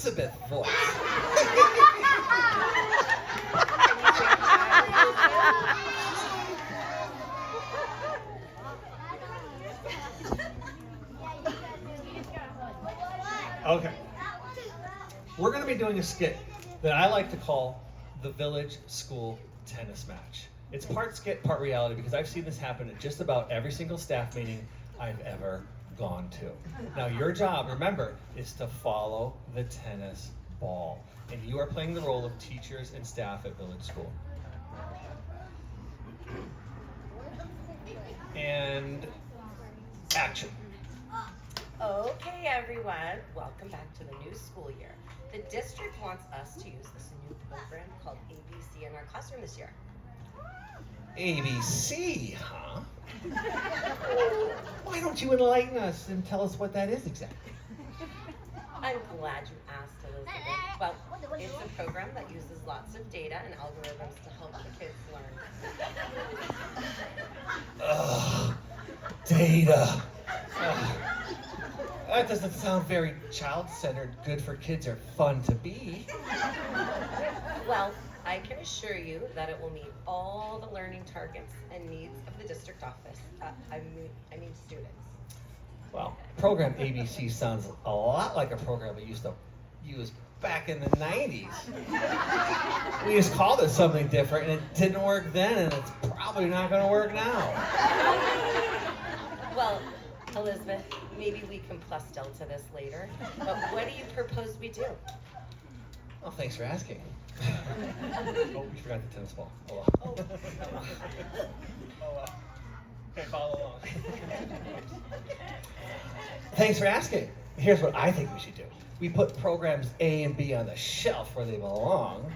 Elizabeth voice. Okay. We're going to be doing a skit that I like to call the Village School Tennis Match. It's part skit, part reality, because I've seen this happen at just about every single staff meeting I've ever gone to. Now, your job, remember, is to follow the tennis ball. And you are playing the role of teachers and staff at Village School. And action. Okay, everyone, welcome back to the new school year. The district wants us to use this new program called ABC in our classroom this year. ABC, huh? Why don't you enlighten us and tell us what that is exactly? I'm glad you asked, Elizabeth. Well, it's a program that uses lots of data and algorithms to help the kids learn. Ugh, data. Ugh. That doesn't sound very child-centered, good for kids, or fun to be. Well, I can assure you that it will meet all the learning targets and needs of the district office. I mean students. Well, program ABC sounds a lot like a program we used to use back in the 90s. We just called it something different, and it didn't work then, and it's probably not going to work now. Well, Elizabeth, maybe we can plus delta this later, but what do you propose we do? Well, thanks for asking. Oh, we forgot the tennis ball. Oh, well. Okay, follow along. Thanks for asking. Here's what I think we should do. We put programs A and B on the shelf where they belong,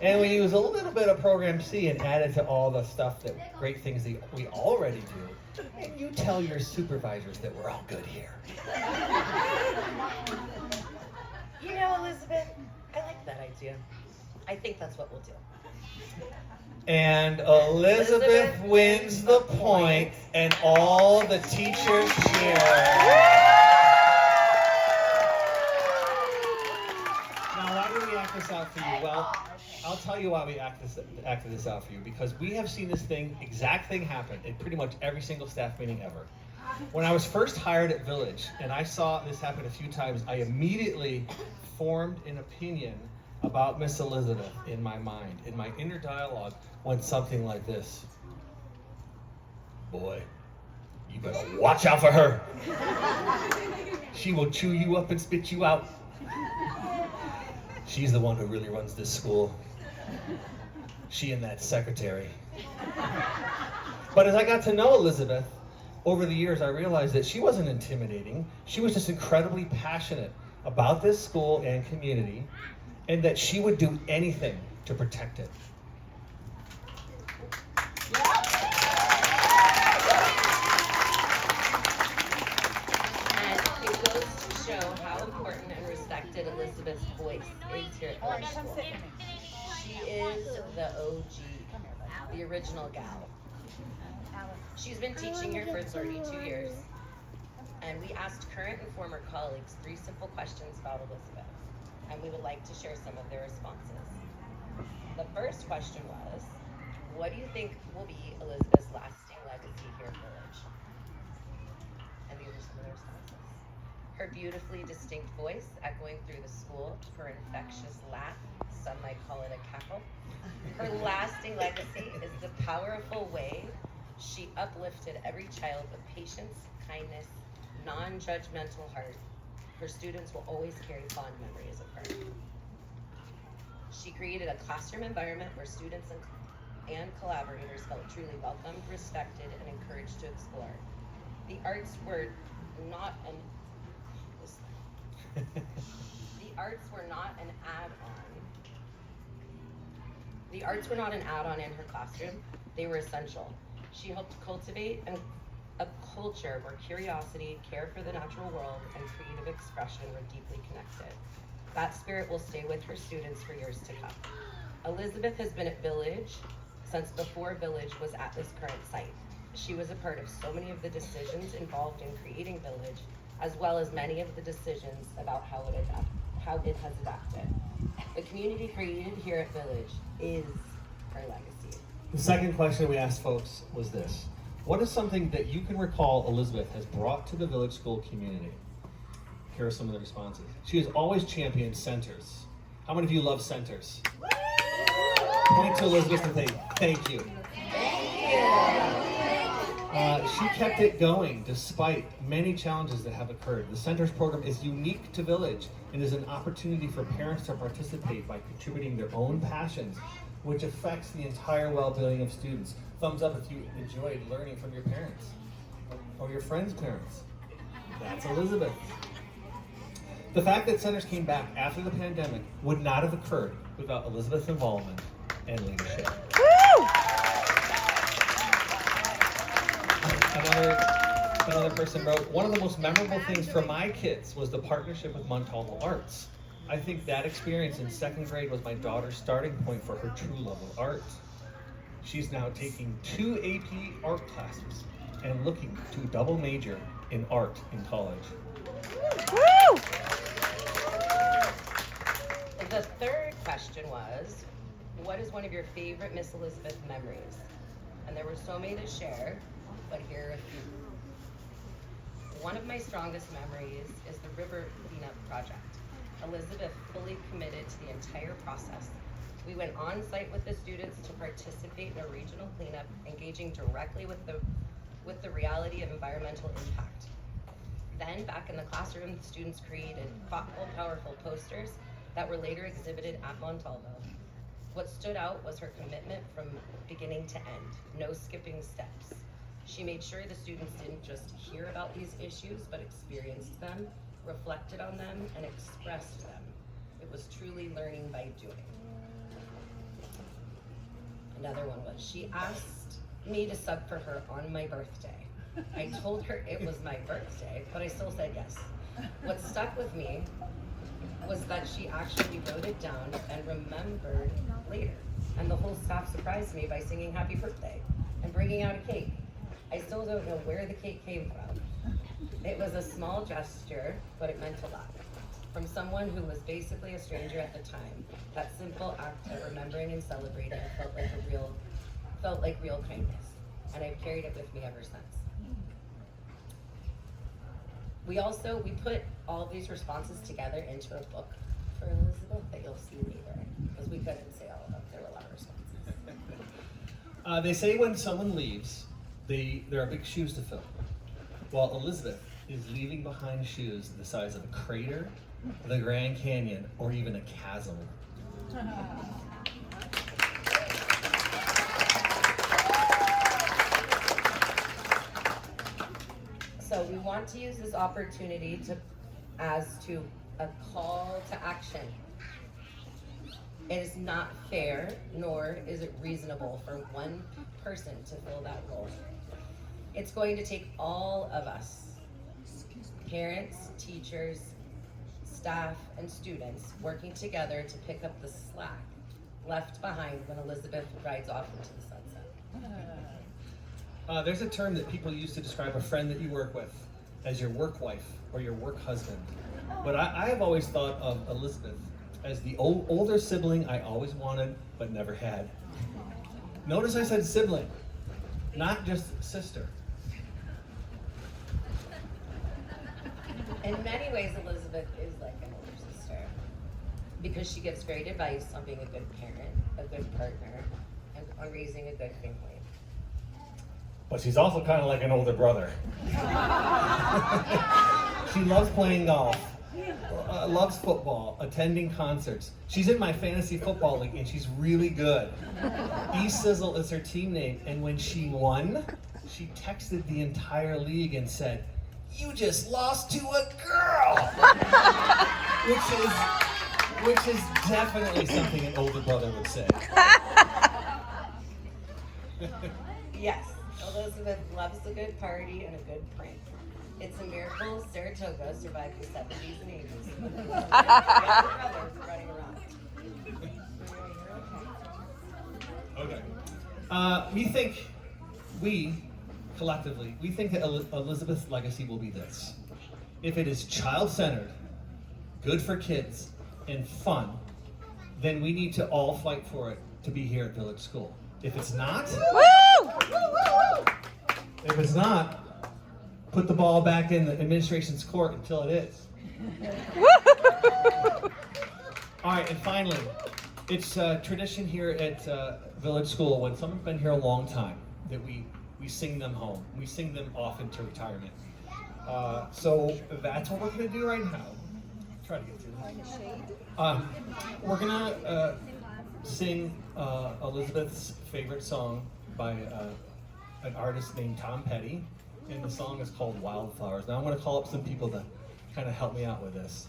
and we use a little bit of program C and add it to all the stuff that great things that we already do. And you tell your supervisors that we're all good here. You know, Elizabeth, I like that idea. I think that's what we'll do. And Elizabeth wins the point, and all the teachers cheer. Now, why did we act this out for you? Well, I'll tell you why we acted this out for you, because we have seen this exact thing happen in pretty much every single staff meeting ever. When I was first hired at Village, and I saw this happen a few times, I immediately formed an opinion about Miss Elizabeth in my mind. In my inner dialogue went something like this. Boy, you better watch out for her. She will chew you up and spit you out. She's the one who really runs this school. She and that secretary. But as I got to know Elizabeth, over the years I realized that she wasn't intimidating. She was just incredibly passionate about this school and community, and that she would do anything to protect it. And it goes to show how important and respected Elizabeth's voice is here at Village School. She is the OG, the original gal. She's been teaching here for 32 years. And we asked current and former colleagues 3 simple questions about Elizabeth. And we would like to share some of their responses. The first question was, what do you think will be Elizabeth's lasting legacy here at Village? And these are some of the responses. Her beautifully distinct voice echoing through the school, her infectious laugh, some might call it a cackle. Her lasting legacy is the powerful way she uplifted every child with patience, kindness, non-judgmental heart. Her students will always carry fond memories of her. She created a classroom environment where students and collaborators felt truly welcomed, respected, and encouraged to explore. The arts were not an add-on. The arts were not an add-on in her classroom. They were essential. She helped cultivate a culture where curiosity, care for the natural world, and creative expression were deeply connected. That spirit will stay with her students for years to come. Elizabeth has been at Village since before Village was at this current site. She was a part of so many of the decisions involved in creating Village, as well as many of the decisions about how how it has adapted. The community created here at Village is our legacy. The second question we asked folks was this: what is something that you can recall Elizabeth has brought to the Village School community? Here are some of the responses. She has always championed centers. How many of you love centers? Point to Elizabeth and say, thank you. She kept it going despite many challenges that have occurred. The Centers program is unique to Village and is an opportunity for parents to participate by contributing their own passions, which affects the entire well-being of students. Thumbs up if you enjoyed learning from your parents or your friends' parents. That's Elizabeth. The fact that Centers came back after the pandemic would not have occurred without Elizabeth's involvement and leadership. Another person wrote, one of the most memorable things for my kids was the partnership with Montalvo Arts. I think that experience in second grade was my daughter's starting point for her true love of art. She's now taking 2 AP art classes and looking to double major in art in college. Woo! The third question was, what is one of your favorite Miss Elizabeth memories? And there were so many to share, but here are a few. One of my strongest memories is the river cleanup project. Elizabeth fully committed to the entire process. We went on site with the students to participate in a regional cleanup, engaging directly with the reality of environmental impact. Then, back in the classroom, the students created thoughtful, powerful posters that were later exhibited at Montalvo. What stood out was her commitment from beginning to end, no skipping steps. She made sure the students didn't just hear about these issues, but experienced them, reflected on them, and expressed them. It was truly learning by doing. Another one was, she asked me to sub for her on my birthday. I told her it was my birthday, but I still said yes. What stuck with me was that she actually wrote it down and remembered later. And the whole staff surprised me by singing happy birthday and bringing out a cake. I still don't know where the cake came from. It was a small gesture, but it meant a lot. From someone who was basically a stranger at the time, that simple act of remembering and celebrating felt like real kindness. And I've carried it with me ever since. We put all of these responses together into a book for Elizabeth that you'll see later, because we couldn't say all of them. There were a lot of responses. They say when someone leaves, there are big shoes to fill. While Elizabeth is leaving behind shoes the size of a crater, the Grand Canyon, or even a chasm. So we want to use this opportunity as a call to action. It is not fair, nor is it reasonable for one person to fill that role. It's going to take all of us, parents, teachers, staff, and students, working together to pick up the slack left behind when Elizabeth rides off into the sunset. There's a term that people use to describe a friend that you work with as your work wife or your work husband. But I have always thought of Elizabeth as the older sibling I always wanted but never had. Notice I said sibling, not just sister. In many ways, Elizabeth is like an older sister because she gives great advice on being a good parent, a good partner, and on raising a good family. But she's also kind of like an older brother. She loves playing golf, loves football, attending concerts. She's in my fantasy football league and she's really good. E-Sizzle is her team name, and when she won, she texted the entire league and said, "You just lost to a girl," which is definitely something an older brother would say. Yes, Elizabeth loves a good party and a good prank. It's a miracle Saratoga survived the 70s and 80s with the younger brother running around. Okay. Collectively, we think that Elizabeth's legacy will be this: if it is child-centered, good for kids, and fun, then we need to all fight for it to be here at Village School. If it's not, put the ball back in the administration's court until it is. All right, and finally, it's tradition here at Village School when someone's been here a long time that we sing them home. We sing them off into retirement. So that's what we're gonna do right now. Try to get through this. We're gonna sing Elizabeth's favorite song by an artist named Tom Petty, and the song is called Wildflowers. Now I'm gonna call up some people to kind of help me out with this.